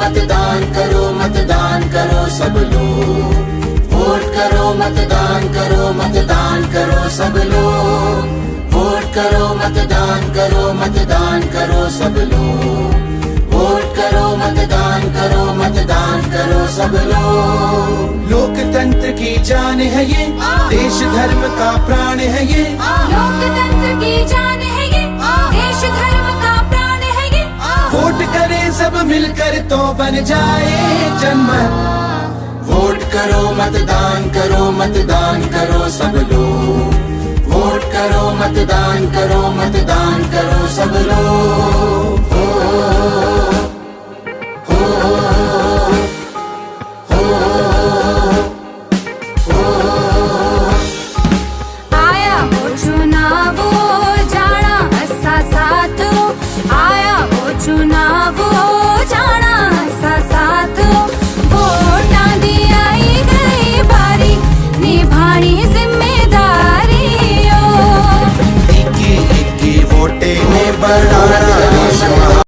मतदान करो, मतदान करो सब लोग। वोट करो, मतदान करो, मतदान करो सब लोग। वोट करो, मतदान करो, मतदान करो सब लोग। वोट करो, मतदान करो, मतदान करो सब लोग। लोकतंत्र की जान है ये, देश धर्म का प्राण है ये। लोकतंत्र की जान है ये, देश धर्म का प्राण है ये। वोट करें सब मिलकर तो बन जाए जनमत। वोट करो, मतदान करो, मतदान करो सब लोग। वोट करो, मतदान करो, मतदान करो सब लोग। आया वो चुनाव जाना असा साथ। आया वो चुनाव जाना असा साथ। वोटां दी आई गई बारी, निभानी जिम्मेदारी ओ। इक्की इक्की वोटे ने बनाना देश